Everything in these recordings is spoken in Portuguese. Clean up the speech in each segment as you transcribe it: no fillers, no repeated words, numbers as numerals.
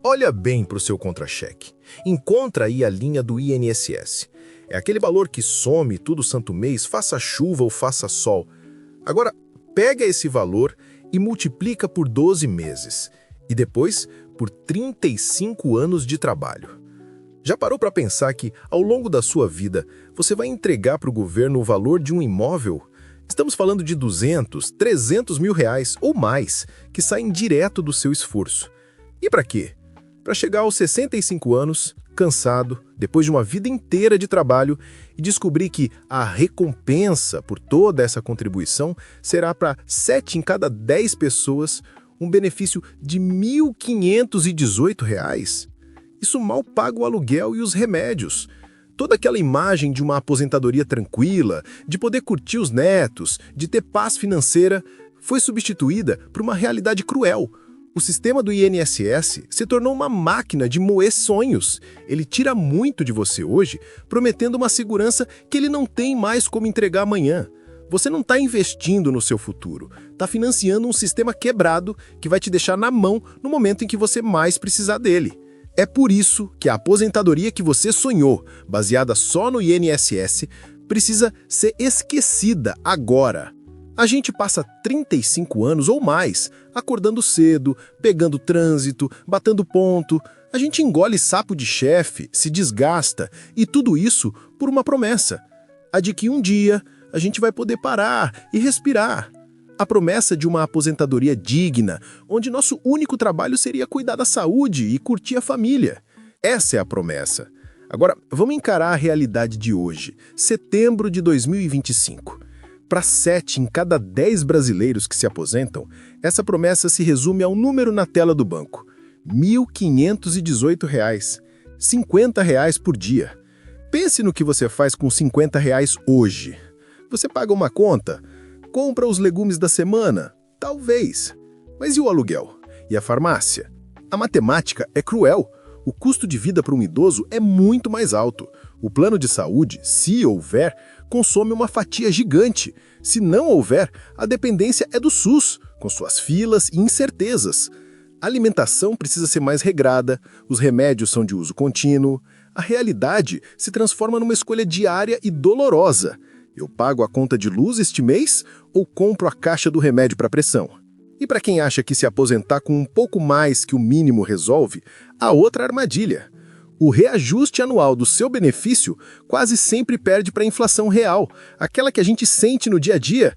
Olha bem para o seu contra-cheque. Encontra aí a linha do INSS. É aquele valor que some todo santo mês, faça chuva ou faça sol. Agora, pega esse valor e multiplica por 12 meses. E depois, por 35 anos de trabalho. Já parou para pensar que, ao longo da sua vida, você vai entregar para o governo o valor de um imóvel? Estamos falando de 200, 300 mil reais ou mais, que saem direto do seu esforço. E para quê? Para chegar aos 65 anos, cansado, depois de uma vida inteira de trabalho, e descobrir que a recompensa por toda essa contribuição será para 7 em cada 10 pessoas um benefício de R$ 1.518. Isso mal paga o aluguel e os remédios. Toda aquela imagem de uma aposentadoria tranquila, de poder curtir os netos, de ter paz financeira, foi substituída por uma realidade cruel. O sistema do INSS se tornou uma máquina de moer sonhos. Ele tira muito de você hoje, prometendo uma segurança que ele não tem mais como entregar amanhã. Você não está investindo no seu futuro, está financiando um sistema quebrado que vai te deixar na mão no momento em que você mais precisar dele. É por isso que a aposentadoria que você sonhou, baseada só no INSS, precisa ser esquecida agora. A gente passa 35 anos ou mais acordando cedo, pegando trânsito, batendo ponto. A gente engole sapo de chefe, se desgasta, e tudo isso por uma promessa. A de que um dia a gente vai poder parar e respirar. A promessa de uma aposentadoria digna, onde nosso único trabalho seria cuidar da saúde e curtir a família. Essa é a promessa. Agora, vamos encarar a realidade de hoje, setembro de 2025. Para 7 em cada 10 brasileiros que se aposentam, essa promessa se resume ao número na tela do banco. R$ 1.518. R$ 50 por dia. Pense no que você faz com R$ 50 hoje. Você paga uma conta? Compra os legumes da semana? Talvez. Mas e o aluguel? E a farmácia? A matemática é cruel. O custo de vida para um idoso é muito mais alto. O plano de saúde, se houver, consome uma fatia gigante. Se não houver, a dependência é do SUS, com suas filas e incertezas. A alimentação precisa ser mais regrada, os remédios são de uso contínuo. A realidade se transforma numa escolha diária e dolorosa. Eu pago a conta de luz este mês ou compro a caixa do remédio para pressão? E para quem acha que se aposentar com um pouco mais que o mínimo resolve, há outra armadilha. O reajuste anual do seu benefício quase sempre perde para a inflação real, aquela que a gente sente no dia a dia.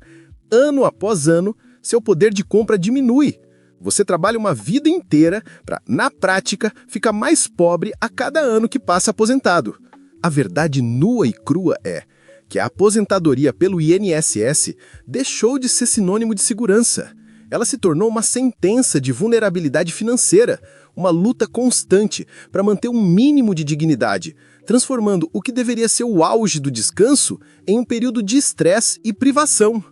Ano após ano, seu poder de compra diminui. Você trabalha uma vida inteira para, na prática, ficar mais pobre a cada ano que passa aposentado. A verdade nua e crua é que a aposentadoria pelo INSS deixou de ser sinônimo de segurança. Ela se tornou uma sentença de vulnerabilidade financeira, uma luta constante para manter um mínimo de dignidade, transformando o que deveria ser o auge do descanso em um período de estresse e privação.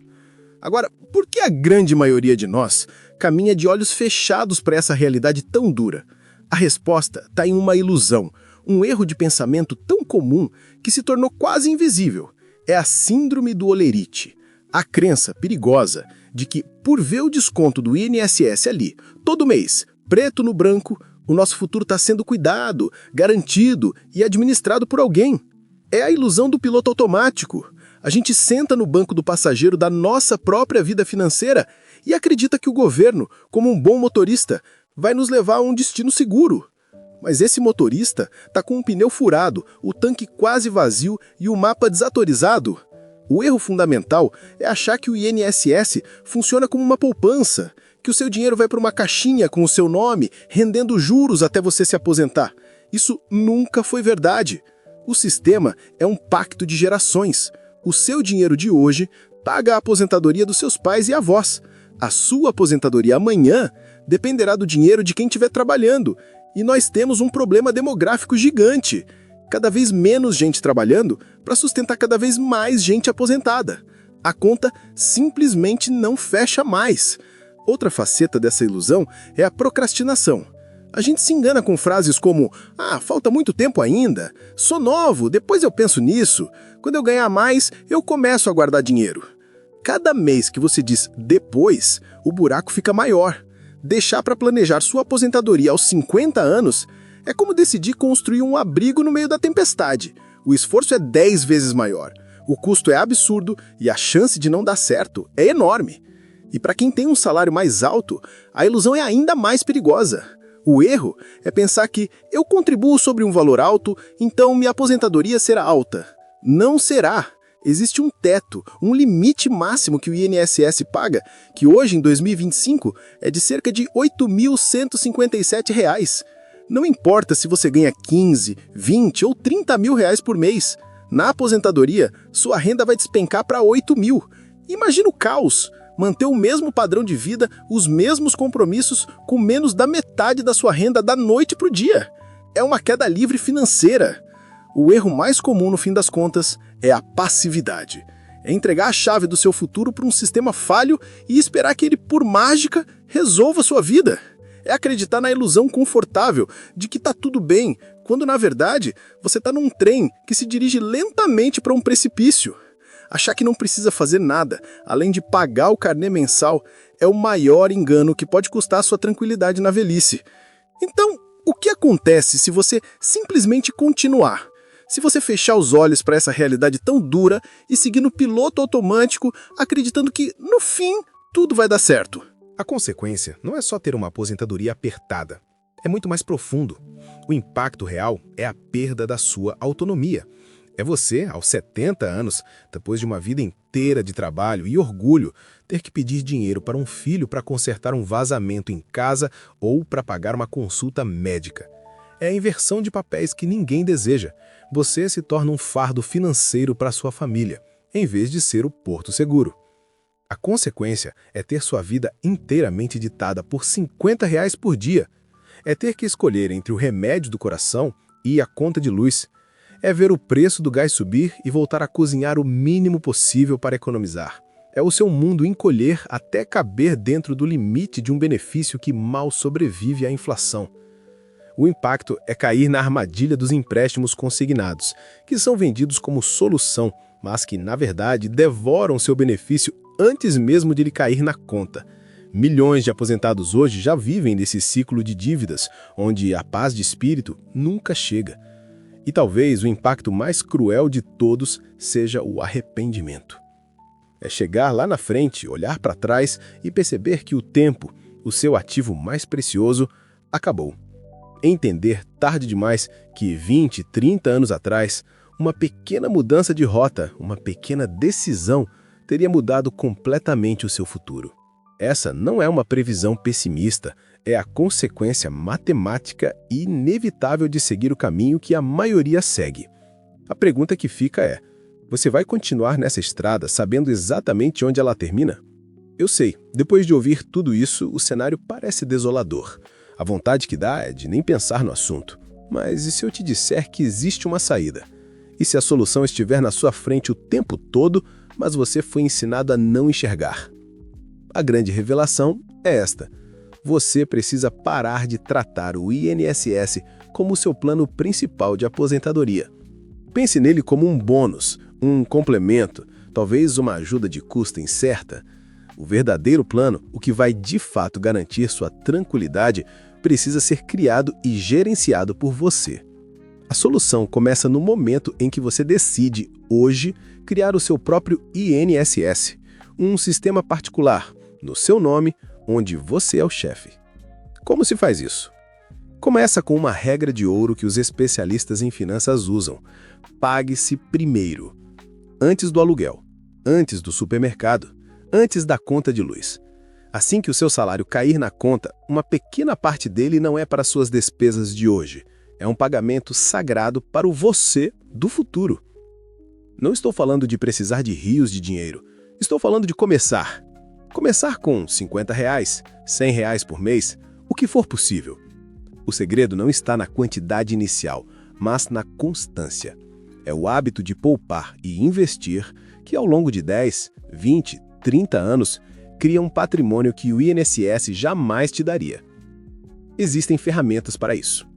Agora, por que a grande maioria de nós caminha de olhos fechados para essa realidade tão dura? A resposta está em uma ilusão, um erro de pensamento tão comum que se tornou quase invisível. É a síndrome do olerite, a crença perigosa de que, por ver o desconto do INSS ali, todo mês, preto no branco, o nosso futuro está sendo cuidado, garantido e administrado por alguém. É a ilusão do piloto automático. A gente senta no banco do passageiro da nossa própria vida financeira e acredita que o governo, como um bom motorista, vai nos levar a um destino seguro. Mas esse motorista está com um pneu furado, o tanque quase vazio e o mapa desatualizado. O erro fundamental é achar que o INSS funciona como uma poupança, que o seu dinheiro vai para uma caixinha com o seu nome, rendendo juros até você se aposentar. Isso nunca foi verdade. O sistema é um pacto de gerações. O seu dinheiro de hoje paga a aposentadoria dos seus pais e avós. A sua aposentadoria amanhã dependerá do dinheiro de quem estiver trabalhando. E nós temos um problema demográfico gigante. Cada vez menos gente trabalhando para sustentar cada vez mais gente aposentada. A conta simplesmente não fecha mais. Outra faceta dessa ilusão é a procrastinação. A gente se engana com frases como falta muito tempo ainda, sou novo, depois eu penso nisso, quando eu ganhar mais, eu começo a guardar dinheiro. Cada mês que você diz depois, o buraco fica maior. Deixar para planejar sua aposentadoria aos 50 anos é como decidir construir um abrigo no meio da tempestade. O esforço é 10 vezes maior, o custo é absurdo e a chance de não dar certo é enorme. E para quem tem um salário mais alto, a ilusão é ainda mais perigosa. O erro é pensar que eu contribuo sobre um valor alto, então minha aposentadoria será alta. Não será. Existe um teto, um limite máximo que o INSS paga, que hoje, em 2025, é de cerca de R$ 8.157. Não importa se você ganha 15, 20 ou 30 mil reais por mês. Na aposentadoria, sua renda vai despencar para 8 mil. Imagina o caos! Manter o mesmo padrão de vida, os mesmos compromissos, com menos da metade da sua renda da noite para o dia. É uma queda livre financeira. O erro mais comum, no fim das contas, é a passividade. É entregar a chave do seu futuro para um sistema falho e esperar que ele, por mágica, resolva sua vida. É acreditar na ilusão confortável de que está tudo bem, quando, na verdade, você está num trem que se dirige lentamente para um precipício. Achar que não precisa fazer nada, além de pagar o carnê mensal, é o maior engano que pode custar a sua tranquilidade na velhice. Então, o que acontece se você simplesmente continuar? Se você fechar os olhos para essa realidade tão dura e seguir no piloto automático, acreditando que, no fim, tudo vai dar certo? A consequência não é só ter uma aposentadoria apertada. É muito mais profundo. O impacto real é a perda da sua autonomia. É você, aos 70 anos, depois de uma vida inteira de trabalho e orgulho, ter que pedir dinheiro para um filho para consertar um vazamento em casa ou para pagar uma consulta médica. É a inversão de papéis que ninguém deseja. Você se torna um fardo financeiro para sua família, em vez de ser o porto seguro. A consequência é ter sua vida inteiramente ditada por R$ 50 por dia. É ter que escolher entre o remédio do coração e a conta de luz. É ver o preço do gás subir e voltar a cozinhar o mínimo possível para economizar. É o seu mundo encolher até caber dentro do limite de um benefício que mal sobrevive à inflação. O impacto é cair na armadilha dos empréstimos consignados, que são vendidos como solução, mas que, na verdade, devoram seu benefício antes mesmo de lhe cair na conta. Milhões de aposentados hoje já vivem nesse ciclo de dívidas, onde a paz de espírito nunca chega. E talvez o impacto mais cruel de todos seja o arrependimento. É chegar lá na frente, olhar para trás e perceber que o tempo, o seu ativo mais precioso, acabou. Entender tarde demais que 20, 30 anos atrás, uma pequena mudança de rota, uma pequena decisão, teria mudado completamente o seu futuro. Essa não é uma previsão pessimista, é a consequência matemática e inevitável de seguir o caminho que a maioria segue. A pergunta que fica é: você vai continuar nessa estrada sabendo exatamente onde ela termina? Eu sei, depois de ouvir tudo isso, o cenário parece desolador. A vontade que dá é de nem pensar no assunto. Mas e se eu te disser que existe uma saída? E se a solução estiver na sua frente o tempo todo, mas você foi ensinado a não enxergar? A grande revelação é esta: você precisa parar de tratar o INSS como seu plano principal de aposentadoria. Pense nele como um bônus, um complemento, talvez uma ajuda de custo incerta. O verdadeiro plano, o que vai de fato garantir sua tranquilidade, precisa ser criado e gerenciado por você. A solução começa no momento em que você decide, hoje, criar o seu próprio INSS, um sistema particular, no seu nome, onde você é o chefe. Como se faz isso? Começa com uma regra de ouro que os especialistas em finanças usam: pague-se primeiro. Antes do aluguel, antes do supermercado, antes da conta de luz. Assim que o seu salário cair na conta, uma pequena parte dele não é para suas despesas de hoje. É um pagamento sagrado para o você do futuro. Não estou falando de precisar de rios de dinheiro. Estou falando de começar. Começar com R$ 50, R$ 100 por mês, o que for possível. O segredo não está na quantidade inicial, mas na constância. É o hábito de poupar e investir que, ao longo de 10, 20, 30 anos, cria um patrimônio que o INSS jamais te daria. Existem ferramentas para isso: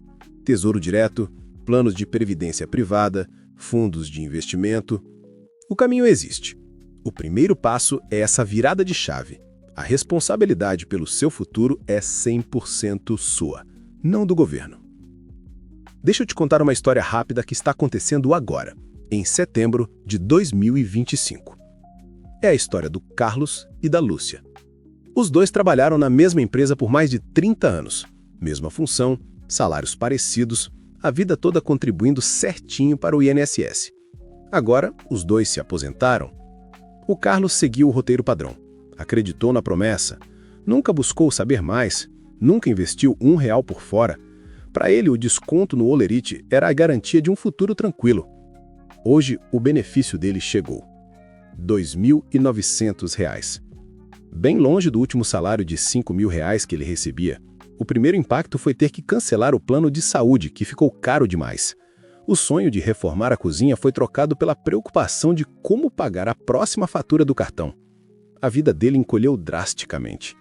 Tesouro Direto, planos de previdência privada, fundos de investimento. O caminho existe. O primeiro passo é essa virada de chave. A responsabilidade pelo seu futuro é 100% sua, não do governo. Deixa eu te contar uma história rápida que está acontecendo agora, em setembro de 2025. É a história do Carlos e da Lúcia. Os dois trabalharam na mesma empresa por mais de 30 anos. Mesma função, salários parecidos, a vida toda contribuindo certinho para o INSS. Agora, os dois se aposentaram. O Carlos seguiu o roteiro padrão. Acreditou na promessa. Nunca buscou saber mais. Nunca investiu R$1 por fora. Para ele, o desconto no Olerite era a garantia de um futuro tranquilo. Hoje, o benefício dele chegou. R$ 2.900. Bem longe do último salário de R$ 5.000 que ele recebia. O primeiro impacto foi ter que cancelar o plano de saúde, que ficou caro demais. O sonho de reformar a cozinha foi trocado pela preocupação de como pagar a próxima fatura do cartão. A vida dele encolheu drasticamente.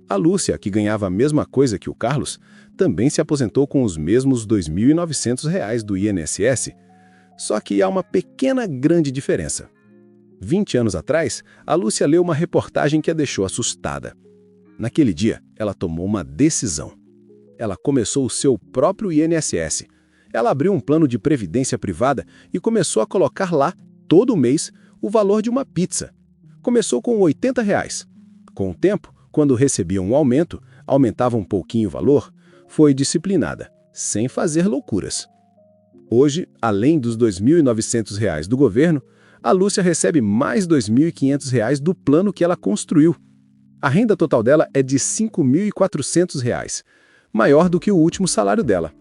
A Lúcia, que ganhava a mesma coisa que o Carlos, também se aposentou com os mesmos R$ 2.900 do INSS. Só que há uma pequena grande diferença. 20 anos atrás, a Lúcia leu uma reportagem que a deixou assustada. Naquele dia, ela tomou uma decisão. Ela começou o seu próprio INSS. Ela abriu um plano de previdência privada e começou a colocar lá, todo mês, o valor de uma pizza. Começou com R$ 80. Com o tempo, quando recebia um aumento, aumentava um pouquinho o valor, foi disciplinada, sem fazer loucuras. Hoje, além dos R$ 2.900 do governo, a Lúcia recebe mais R$ 2.500 do plano que ela construiu. A renda total dela é de R$ 5.400, maior do que o último salário dela.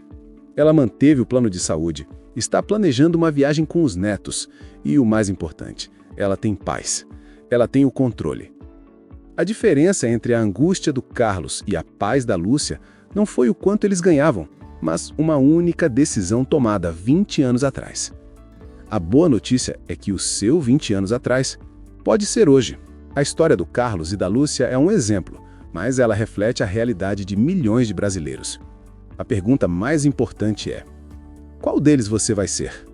Ela manteve o plano de saúde, está planejando uma viagem com os netos e, o mais importante, ela tem paz. Ela tem o controle. A diferença entre a angústia do Carlos e a paz da Lúcia não foi o quanto eles ganhavam, mas uma única decisão tomada 20 anos atrás. A boa notícia é que o seu 20 anos atrás pode ser hoje. A história do Carlos e da Lúcia é um exemplo, mas ela reflete a realidade de milhões de brasileiros. A pergunta mais importante é: qual deles você vai ser?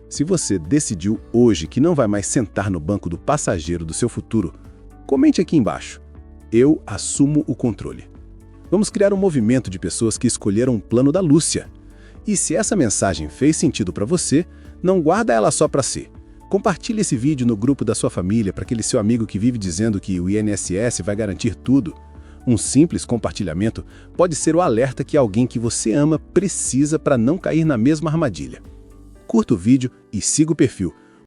Se você decidiu hoje que não vai mais sentar no banco do passageiro do seu futuro, comente aqui embaixo. Eu assumo o controle. Vamos criar um movimento de pessoas que escolheram o plano da Lúcia. E se essa mensagem fez sentido para você, não guarda ela só para si. Compartilhe esse vídeo no grupo da sua família para aquele seu amigo que vive dizendo que o INSS vai garantir tudo. Um simples compartilhamento pode ser o alerta que alguém que você ama precisa para não cair na mesma armadilha. Curta o vídeo e siga o perfil